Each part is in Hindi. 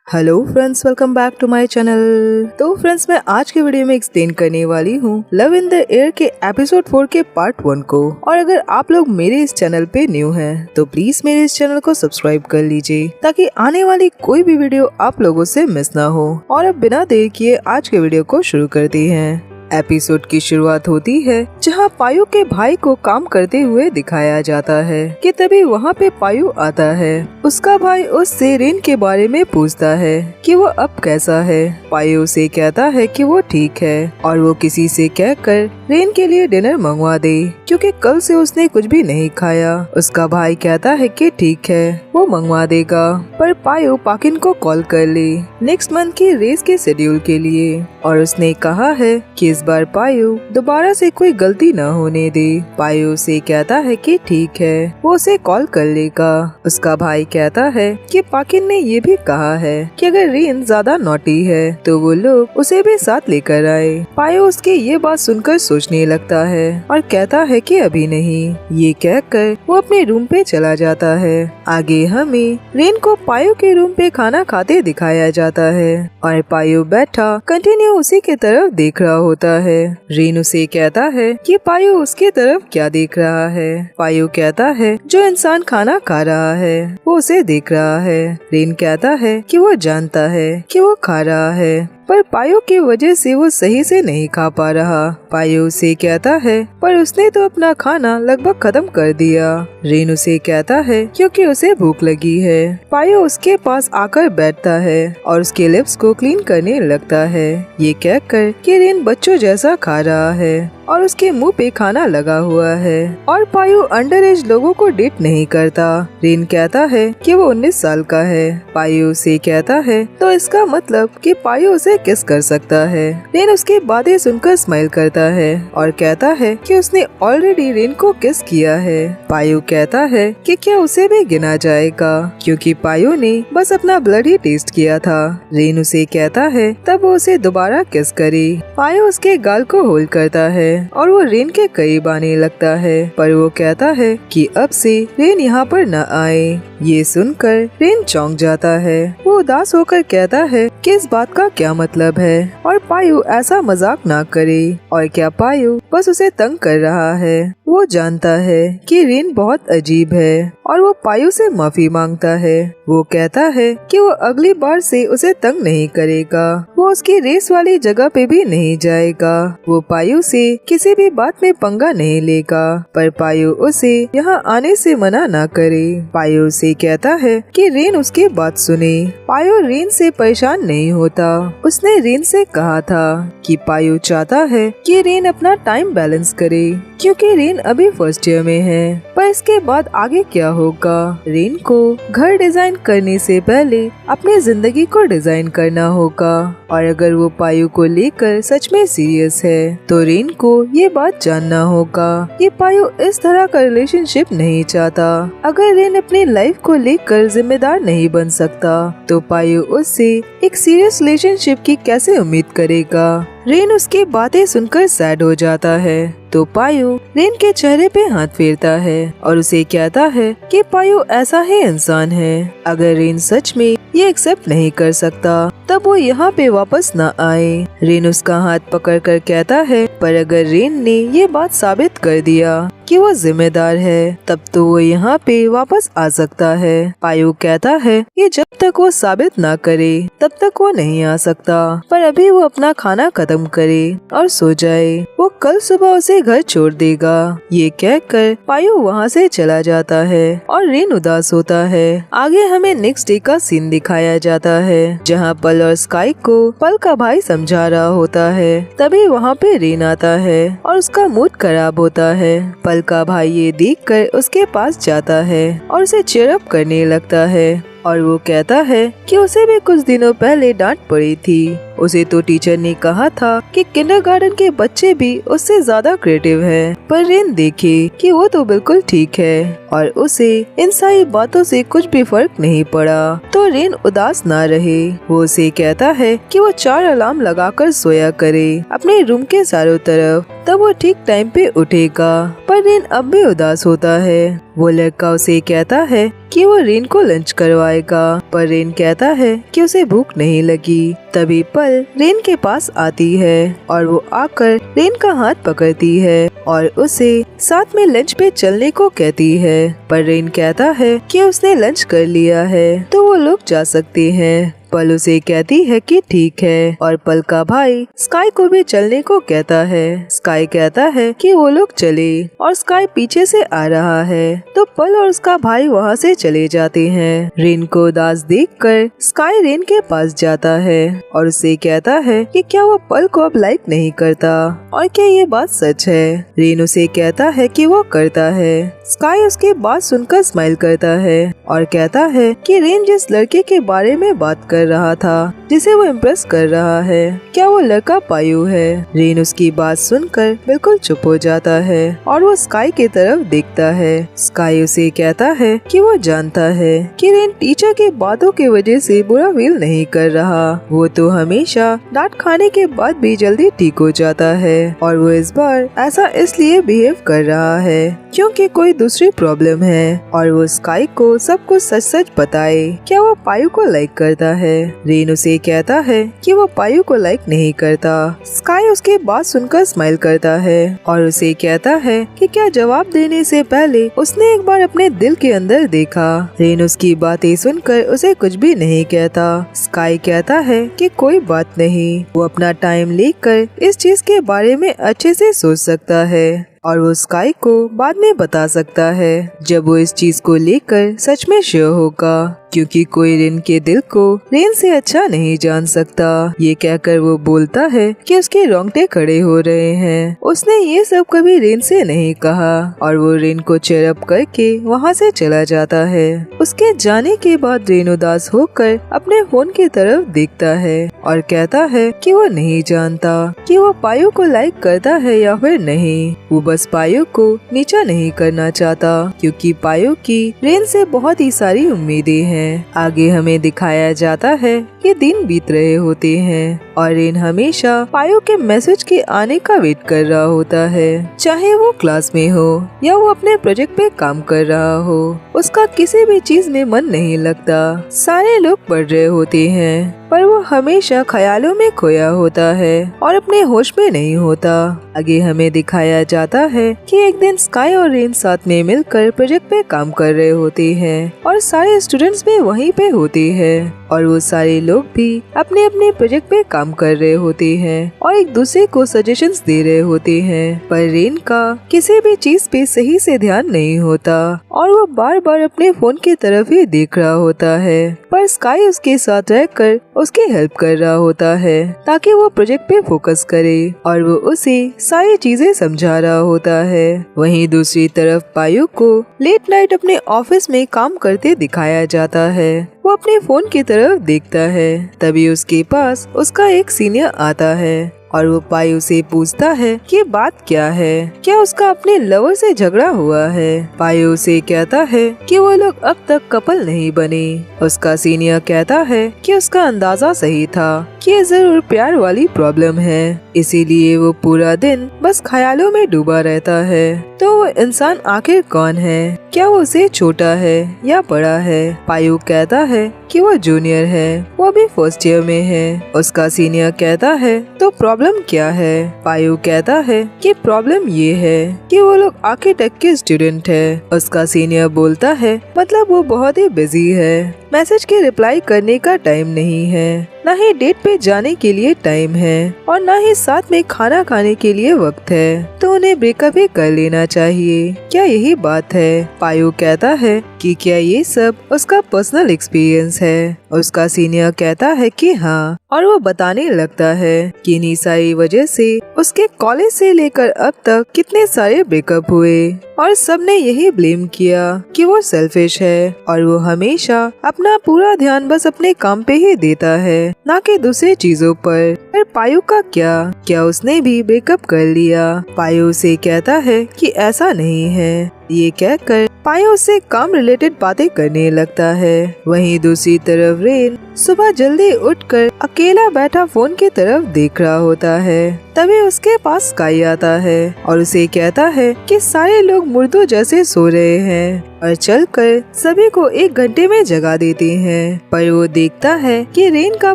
Hello friends, welcome back to my channel. तो फ्रेंड्स, मैं आज के वीडियो में एक्सप्लेन करने वाली हूँ लव इन द एयर के एपिसोड 4 के पार्ट 1 को। और अगर आप लोग मेरे इस चैनल पे न्यू हैं तो प्लीज मेरे इस चैनल को सब्सक्राइब कर लीजिए ताकि आने वाली कोई भी वीडियो आप लोगों से मिस ना हो। और अब बिना देर किए आज के वीडियो को शुरू करते हैं। एपिसोड की शुरुआत होती है जहां पायु के भाई को काम करते हुए दिखाया जाता है कि तभी वहां पे पायु आता है। उसका भाई उससे रेन के बारे में पूछता है कि वो अब कैसा है। पायु उसे कहता है कि वो ठीक है और वो किसी से कहकर रेन के लिए डिनर मंगवा दे क्योंकि कल से उसने कुछ भी नहीं खाया। उसका भाई कहता है कि ठीक है, वो मंगवा देगा, पर पायु पाकिन को कॉल कर ले नेक्स्ट मंथ की रेस के शेड्यूल के लिए। और उसने कहा है कि इस बार पायु दोबारा से कोई गलती न होने दे। पायु से कहता है कि ठीक है, वो उसे कॉल कर लेगा। उसका भाई कहता है कि पाकिन ने ये भी कहा है कि अगर रेन ज्यादा नॉटी है तो वो लोग उसे भी साथ लेकर आए। पायु उसकी ये बात सुनकर सोचने लगता है और कहता है कि अभी नहीं। ये कहकर वो अपने रूम पे चला जाता है। आगे हमें रेन को पायु के रूम पे खाना खाते दिखाया जाता है और पायु बैठा कंटिन्यू उसी के तरफ देख रहा होता है। रेन उसे कहता है कि पायु उसके तरफ क्या देख रहा है। पायु कहता है जो इंसान खाना खा रहा है वो उसे देख रहा है। रेन कहता है कि वो जानता है कि वो खा रहा है पर पायु की वजह से वो सही से नहीं खा पा रहा। पायु उसे कहता है पर उसने तो अपना खाना लगभग खत्म कर दिया। रेन उसे कहता है क्योंकि उसे भूख लगी है। पायु उसके पास आकर बैठता है और उसके लिप्स को क्लीन करने लगता है, ये कहकर कि रेन बच्चों जैसा खा रहा है और उसके मुंह पे खाना लगा हुआ है। और पायु अंडर एज लोगों को डेट नहीं करता। रेन कहता है कि वो 19 साल का है। पायु उसे कहता है तो इसका मतलब कि पायु उसे किस कर सकता है। रेन उसकी बातें सुनकर स्माइल करता है और कहता है कि उसने ऑलरेडी रेन को किस किया है। पायु कहता है कि क्या उसे भी गिना जाएगा क्योंकि पायु ने बस अपना ब्लड ही टेस्ट किया था। रेन उसे कहता है तब वो उसे दोबारा किस करे। पायु उसके गाल को होल्ड करता है और वो रेन के करीब आने लगता है, पर वो कहता है कि अब से रेन यहाँ पर न आए। ये सुनकर रेन चौंक जाता है। वो उदास होकर कहता है कि इस बात का क्या मतलब है और पायु ऐसा मजाक ना करे। और क्या पायु बस उसे तंग कर रहा है। वो जानता है कि रेन बहुत अजीब है और वो पायु से माफी मांगता है। वो कहता है कि वो अगली बार से उसे तंग नहीं करेगा। वो उसकी रेस वाली जगह पे भी नहीं जाएगा। वो पायु से किसी भी बात में पंगा नहीं लेगा, पर पायु उसे यहाँ आने से मना ना करे। पायु से कहता है कि रेन उसकी बात सुने। पायु रेन से परेशान नहीं होता। उसने रेन से कहा था कि पायु चाहता है कि रेन अपना टाइम बैलेंस करे क्योंकि रेन अभी फर्स्ट ईयर में है। पर इसके बाद आगे क्या होगा? रेन को घर डिजाइन करने से पहले अपनी जिंदगी को डिजाइन करना होगा और अगर वो पायु को लेकर सच में सीरियस है तो रेन को ये बात जानना होगा कि पायु इस तरह का रिलेशनशिप नहीं चाहता। अगर रेन अपनी लाइफ को लेकर जिम्मेदार नहीं बन सकता तो पायु उससे एक सीरियस रिलेशनशिप की कैसे उम्मीद करेगा? रेन उसकी बातें सुनकर सैड हो जाता है तो पायु रेन के चेहरे पे हाथ फेरता है और उसे कहता है कि पायु ऐसा ही इंसान है। अगर रेन सच में ये एक्सेप्ट नहीं कर सकता तब वो यहाँ पे वापस न आए। रेन उसका हाथ पकड़कर कहता है पर अगर रेन ने ये बात साबित कर दिया कि वो जिम्मेदार है तब तो वो यहाँ पे वापस आ सकता है। पायु कहता है कि जब तक वो साबित ना करे तब तक वो नहीं आ सकता, पर अभी वो अपना खाना खत्म करे और सो जाए। वो कल सुबह उसे घर छोड़ देगा। ये कहकर पायु वहाँ से चला जाता है और रेन उदास होता है। आगे हमें नेक्स्ट डे का सीन दिखाया जाता है जहाँ पल और स्काई को पल का भाई समझा रहा होता है। तभी वहाँ पे रेन आता है और उसका मूड खराब होता है। पल का भाई ये देखकर उसके पास जाता है और उसे चीयर अप करने लगता है और वो कहता है कि उसे भी कुछ दिनों पहले डांट पड़ी थी उसे तो टीचर ने कहा था कि किंडरगार्टन के बच्चे भी उससे ज्यादा क्रिएटिव हैं। पर रेन देखे कि वो तो बिल्कुल ठीक है और उसे इन सारी बातों से कुछ भी फर्क नहीं पड़ा। तो रेन उदास ना रहे। वो उसे कहता है कि वो 4 अलार्म लगाकर सोया करे अपने रूम के चारों तरफ, तब वो ठीक टाइम पे उठेगा। पर रेन अब भी उदास होता है। वो लड़का उसे कहता है कि वो रेन को लंच करवाएगा, पर रेन कहता है कि उसे भूख नहीं लगी। तभी पल रेन के पास आती है और वो आकर रेन का हाथ पकड़ती है और उसे साथ में लंच पे चलने को कहती है। पर रेन कहता है कि उसने लंच कर लिया है तो वो लोग जा सकते हैं। पल उसे कहती है कि ठीक है और पल का भाई स्काई को भी चलने को कहता है। स्काई कहता है कि वो लोग चले और स्काई पीछे से आ रहा है तो पल और उसका भाई वहाँ से चले जाते हैं। रेन को उदास देखकर स्काई रेन के पास जाता है और उसे कहता है कि क्या वो पल को अब लाइक नहीं करता और क्या ये बात सच है। रेन उसे कहता है कि वो करता है। स्काई उसकी बात सुनकर स्माइल करता है और कहता है कि रेन जिस लड़के के बारे में बात कर रहा था जिसे वो इम्प्रेस कर रहा है, क्या वो लड़का पायु है। रेन उसकी बात सुनकर बिल्कुल चुप हो जाता है और वो स्काई की तरफ देखता है। स्काई उसे कहता है कि वो जानता है कि रेन टीचर के बातों की वजह से बुरा फील नहीं कर रहा। वो तो हमेशा डांट खाने के बाद भी जल्दी ठीक हो जाता है और वो इस बार ऐसा इसलिए बिहेव कर रहा है क्योंकि कोई दूसरी प्रॉब्लम है और वो स्काई को सब कुछ सच सच बताए। क्या वो पायु को लाइक करता है। रेन उसे कहता है कि वो पायु को लाइक नहीं करता। स्काई उसकी बात सुनकर स्माइल करता है और उसे कहता है कि क्या जवाब देने से पहले उसने एक बार अपने दिल के अंदर देखा। रेन उसकी बातें सुनकर उसे कुछ भी नहीं कहता। स्काई कहता है कि कोई बात नहीं, वो अपना टाइम लेकर इस चीज के बारे में अच्छे से सोच सकता है और वो स्काई को बाद में बता सकता है जब वो इस चीज को लेकर सच में श्योर होगा, क्योंकि कोई रेन के दिल को रेन से अच्छा नहीं जान सकता। ये कहकर वो बोलता है कि उसके रोंगटे खड़े हो रहे हैं। उसने ये सब कभी रेन से नहीं कहा और वो रेन को चेयर अप करके वहाँ से चला जाता है। उसके जाने के बाद रेन उदास होकर अपने फोन की तरफ देखता है और कहता है कि वो नहीं जानता कि वो पायु को लाइक करता है या फिर नहीं। वो बस पायु को नीचा नहीं करना चाहता क्योंकि पायु की रेन से बहुत ही सारी उम्मीदें हैं। आगे हमें दिखाया जाता है कि दिन बीत रहे होते हैं और रेन हमेशा पायु के मैसेज के आने का वेट कर रहा होता है, चाहे वो क्लास में हो या वो अपने प्रोजेक्ट पे काम कर रहा हो। उसका किसी भी चीज में मन नहीं लगता। सारे लोग पढ़ रहे होते हैं पर वो हमेशा ख्यालों में खोया होता है और अपने होश में नहीं होता। आगे हमें दिखाया जाता है कि एक दिन स्काई और रेन साथ में मिलकर प्रोजेक्ट पे काम कर रहे होते हैं और सारे स्टूडेंट्स भी वहीं पे होते हैं और वो सारे लोग भी अपने अपने प्रोजेक्ट पे काम कर रहे होते हैं और एक दूसरे को सजेशंस दे रहे होते हैं। पर रेन का किसी भी चीज पे सही से ध्यान नहीं होता और वो बार बार अपने फोन की तरफ ही देख रहा होता है। पर स्काई उसके साथ रहकर उसकी हेल्प कर रहा होता है ताकि वो प्रोजेक्ट पे फोकस करे और वो उसे सारी चीजें समझा रहा होता है। वहीं दूसरी तरफ पायु को लेट नाइट अपने ऑफिस में काम करते दिखाया जाता है। वो अपने फोन की तरफ देखता है, तभी उसके पास उसका एक सीनियर आता है और वो पायु से पूछता है कि बात क्या है, क्या उसका अपने लवर से झगड़ा हुआ है। पायु से कहता है कि वो लोग अब तक कपल नहीं बने। उसका सीनियर कहता है कि उसका अंदाजा सही था कि ये जरूर प्यार वाली प्रॉब्लम है, इसीलिए वो पूरा दिन बस ख्यालों में डूबा रहता है। तो वो इंसान आखिर कौन है, क्या वो उसे छोटा है या बड़ा है। पायु कहता है कि वो जूनियर है, वो अभी फर्स्ट ईयर में है। उसका सीनियर कहता है तो प्रॉब्लम क्या है। पायु कहता है कि प्रॉब्लम ये है कि वो लोग आर्किटेक्ट के स्टूडेंट है। उसका सीनियर बोलता है मतलब वो बहुत ही बिजी है, मैसेज के रिप्लाई करने का टाइम नहीं है, न ही डेट पे जाने के लिए टाइम है और न ही साथ में खाना खाने के लिए वक्त है, तो उन्हें ब्रेकअप ही कर लेना चाहिए। क्या यही बात है। पायु कहता है कि क्या ये सब उसका पर्सनल एक्सपीरियंस है। उसका सीनियर कहता है कि हाँ, और वो बताने लगता है कि इन्हीं सारी वजह से उसके कॉलेज से लेकर अब तक कितने सारे ब्रेकअप हुए और सबने यही ब्लेम किया कि वो सेल्फिश है और वो हमेशा अपना पूरा ध्यान बस अपने काम पे ही देता है, ना कि दूसरे चीजों पर। पर पायु का क्या उसने भी ब्रेकअप कर लिया? पायु उसे कहता है कि ऐसा नहीं है। ये कहकर पायु उससे काम रिलेटेड बातें करने लगता है। वहीं दूसरी तरफ रेन सुबह जल्दी उठकर अकेला बैठा फोन की तरफ देख रहा होता है। तभी उसके पास स्काई आता है और उसे कहता है कि सारे लोग मुर्दों जैसे सो रहे हैं और चलकर सभी को 1 घंटे में जगा देते हैं। पर वो देखता है कि रेन का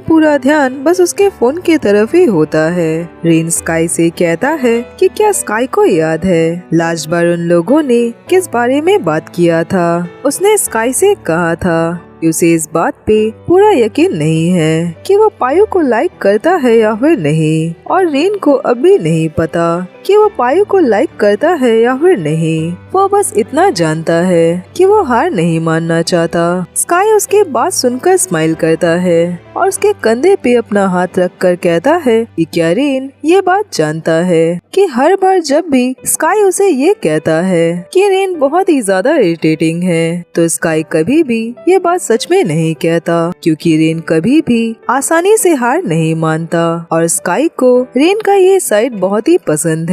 पूरा ध्यान बस उसके फोन की तरफ ही होता है। रेन स्काई से कहता है कि क्या स्काई को याद है लास्ट बार उन लोगों ने किस बारे में बात किया था? उसने स्काई से कहा था कि उसे इस बात पे पूरा यकीन नहीं है कि वो पायु को लाइक करता है या फिर नहीं, और रेन को अब भी नहीं पता कि वो पायु को लाइक करता है या फिर नहीं। वो बस इतना जानता है कि वो हार नहीं मानना चाहता। स्काई उसके बात सुनकर स्माइल करता है और उसके कंधे पे अपना हाथ रखकर कहता है कि क्या रेन ये बात जानता है कि हर बार जब भी स्काई उसे ये कहता है कि रेन बहुत ही ज्यादा इरिटेटिंग है, तो स्काई कभी भी ये बात सच में नहीं कहता, क्योंकि रेन कभी भी आसानी से हार नहीं मानता और स्काई को रेन का ये साइड बहुत ही पसंद है।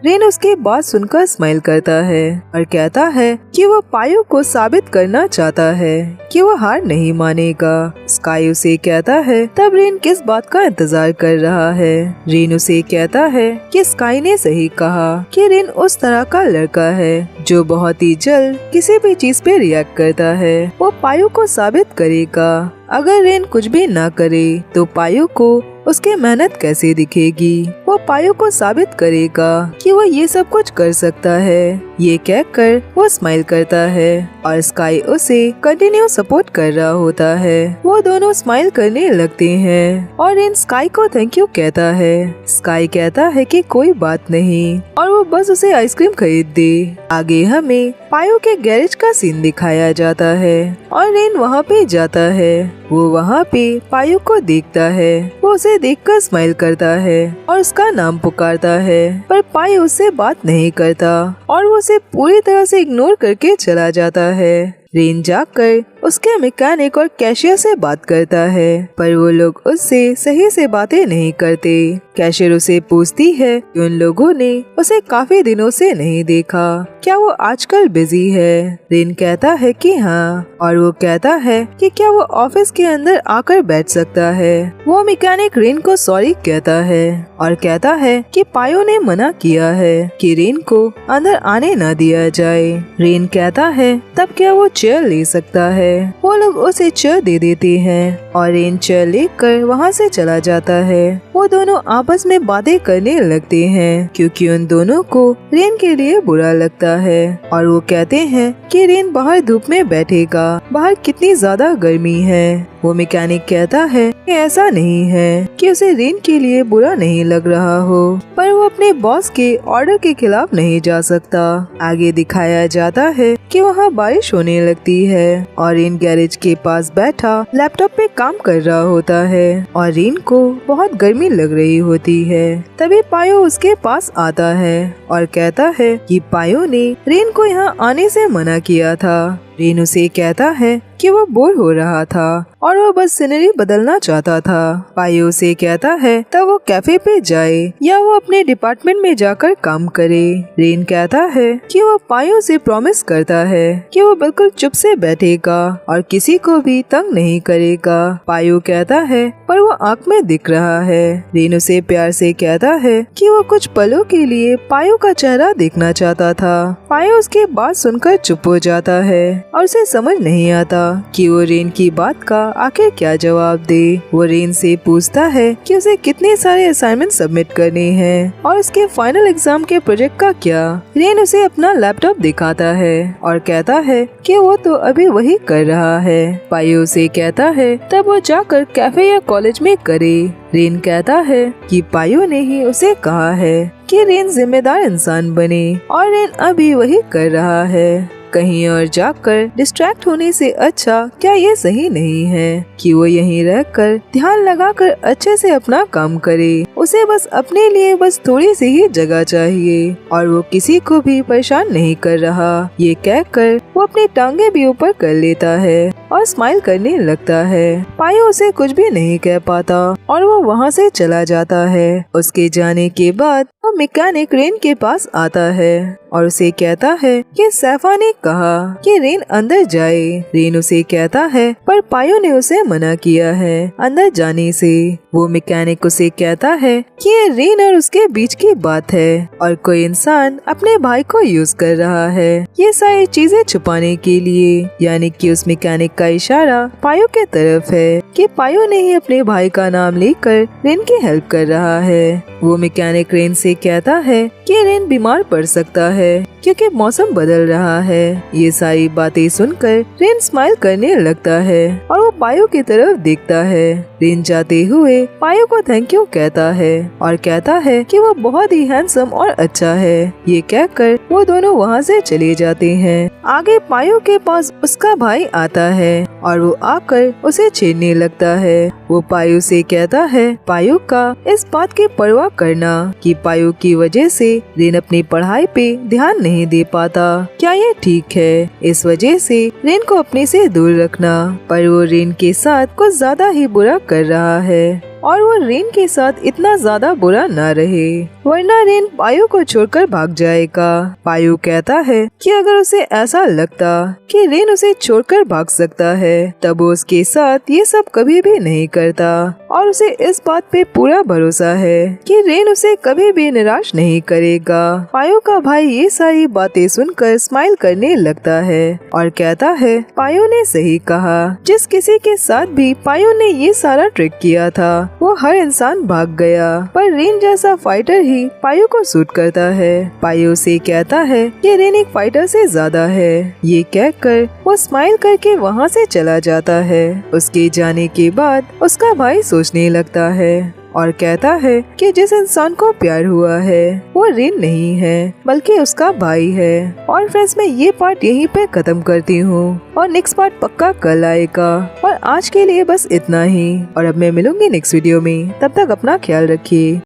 रेन उसके बात सुनकर स्माइल करता है और कहता है कि वो पायु को साबित करना चाहता है कि वो हार नहीं मानेगा। स्काई उसे कहता है तब रेन किस बात का इंतजार कर रहा है। रेन उसे कहता है कि स्काई ने सही कहा कि रेन उस तरह का लड़का है जो बहुत ही जल्द किसी भी चीज पे रिएक्ट करता है। वो पायु को साबित करेगा। अगर रेन कुछ भी ना करे तो पायु को उसकी मेहनत कैसे दिखेगी? वो पायु को साबित करेगा कि वो ये सब कुछ कर सकता है। ये कहकर वो स्माइल करता है और स्काई उसे कंटिन्यू सपोर्ट कर रहा होता है। वो दोनों स्माइल करने लगते हैं और रेन स्काई को थैंक यू कहता है। स्काई कहता है कि कोई बात नहीं और वो बस उसे आइसक्रीम खरीद दे। आगे हमें पायु के गैरेज का सीन दिखाया जाता है और रेन वहाँ पे जाता है। वो वहाँ पे पायु को देखता है। वो उसे देखकर स्माइल करता है और उसका नाम पुकारता है, पर पायु उससे बात नहीं करता और वो उसे पूरी तरह से इग्नोर करके चला जाता है। रेन जाकर उसके मैकेनिक और कैशियर से बात करता है, पर वो लोग उससे सही से बातें नहीं करते। कैशियर उसे पूछती है कि उन लोगों ने उसे काफी दिनों से नहीं देखा, क्या वो आजकल बिजी है? रेन कहता है कि हाँ, और वो कहता है कि क्या वो ऑफिस के अंदर आकर बैठ सकता है। वो मैकेनिक रेन को सॉरी कहता है और कहता है कि पायु ने मना किया है कि रेन को अंदर आने न दिया जाए। रेन कहता है तब क्या वो चेयर ले सकता है? वो लोग उसे चेयर दे देते हैं और रेन चेयर लेकर वहाँ से चला जाता है। वो दोनों आपस में बातें करने लगते हैं क्योंकि उन दोनों को रेन के लिए बुरा लगता है और वो कहते हैं कि रेन बाहर धूप में बैठेगा, बाहर कितनी ज्यादा गर्मी है। वो मैकेनिक कहता है कि ऐसा नहीं है कि उसे रेन के लिए बुरा नहीं लग रहा हो, पर वो अपने बॉस के ऑर्डर के खिलाफ नहीं जा सकता। आगे दिखाया जाता है कि वहाँ बारिश होने लगती है और रेन गैरेज के पास बैठा लैपटॉप पे काम कर रहा होता है और रेन को बहुत गर्मी लग रही होती है। तभी पायु उसके पास आता है और कहता है कि पायु ने रेन को यहाँ आने से मना किया था। रेन उसे कहता है कि वो बोर हो रहा था और वो बस सीनरी बदलना चाहता था। पायु उसे कहता है तब वो कैफे पे जाए या वो अपने डिपार्टमेंट में जाकर काम करे। रेन कहता है कि वो पायु से प्रॉमिस करता है कि वो बिल्कुल चुप से बैठेगा और किसी को भी तंग नहीं करेगा। पायु कहता है पर वो आँख में दिख रहा है। रेन उसे प्यार से कहता है कि वो कुछ पलों के लिए पायु का चेहरा देखना चाहता था। पायु उसकी बात सुनकर चुप हो जाता है और उसे समझ नहीं आता कि वो रेन की बात का आखिर क्या जवाब दे। वो रेन से पूछता है कि उसे कितने सारे असाइनमेंट सबमिट करने हैं और उसके फाइनल एग्जाम के प्रोजेक्ट का क्या। रेन उसे अपना लैपटॉप दिखाता है और कहता है कि वो तो अभी वही कर रहा है। पायु उसे कहता है तब वो जाकर कैफे या कॉलेज में करे। रेन कहता है कि पायु ने ही उसे कहा है कि रेन जिम्मेदार इंसान बने और रेन अभी वही कर रहा है। कहीं और जाकर डिस्ट्रैक्ट होने से अच्छा क्या ये सही नहीं है कि वो यहीं रहकर ध्यान लगाकर अच्छे से अपना काम करे। उसे बस अपने लिए बस थोड़ी सी ही जगह चाहिए और वो किसी को भी परेशान नहीं कर रहा। ये कहकर वो अपनी टांगे भी ऊपर कर लेता है और स्माइल करने लगता है। पायो उसे कुछ भी नहीं कह पाता और वो वहाँ से चला जाता है। उसके जाने के बाद वो मैकेनिक रेन के पास आता है और उसे कहता है कि सैफा ने कहा कि रेन अंदर जाए। रेन उसे कहता है पर पायो ने उसे मना किया है अंदर जाने से। वो मैकेनिक उसे कहता है कि ये रेन और उसके बीच की बात है और कोई इंसान अपने भाई को यूज कर रहा है ये सारी चीजें छुपाने के लिए। यानी कि उस मैकेनिक का इशारा पायो के तरफ है कि पायो ने ही अपने भाई का नाम लेकर रेन की हेल्प कर रहा है। वो मैकेनिक रेन से कहता है कि रेन बीमार पड़ सकता है क्योंकि मौसम बदल रहा है। ये सारी बातें सुनकर रेन स्माइल करने लगता है और वो पायो की तरफ देखता है। रेन जाते हुए पायो को थैंक यू कहता है और कहता है कि वो बहुत ही हैंडसम और अच्छा है। ये कहकर वो दोनों वहाँ से चले जाते हैं। आगे पायो के पास उसका भाई आता है और वो आकर उसे छेड़ने लगता है। वो पायो से कहता है पायो का इस बात की परवाह करना कि पायो की वजह से रेन अपनी पढ़ाई पे ध्यान नहीं दे पाता। क्या ये ठीक है? इस वजह से रेन को अपने से दूर रखना। पर वो रेन के साथ कुछ ज्यादा ही बुरा कर रहा है और वो रेन के साथ इतना ज्यादा बुरा ना रहे वरना रेन पायो को छोड़कर भाग जाएगा। पायो कहता है कि अगर उसे ऐसा लगता कि रेन उसे छोड़कर भाग सकता है तब वो उसके साथ ये सब कभी भी नहीं करता और उसे इस बात पे पूरा भरोसा है कि रेन उसे कभी भी निराश नहीं करेगा। पायो का भाई ये सारी बातें सुनकर स्माइल करने लगता है और कहता है पायो ने सही कहा। जिस किसी के साथ भी पायो ने ये सारा ट्रिक किया था वो हर इंसान भाग गया पर रेन जैसा फाइटर ही पायो को सूट करता है। पायो से कहता है कि रेन एक फाइटर से ज्यादा है। ये कहकर वो स्माइल करके वहाँ से चला जाता है। उसके जाने के बाद उसका भाई सोचने लगता है और कहता है कि जिस इंसान को प्यार हुआ है वो रेन नहीं है बल्कि उसका भाई है। और फ्रेंड्स मैं ये पार्ट यहीं पे खत्म करती हूँ और नेक्स्ट पार्ट पक्का कल आएगा और आज के लिए बस इतना ही और अब मैं मिलूंगी नेक्स्ट वीडियो में। तब तक अपना ख्याल रखिए।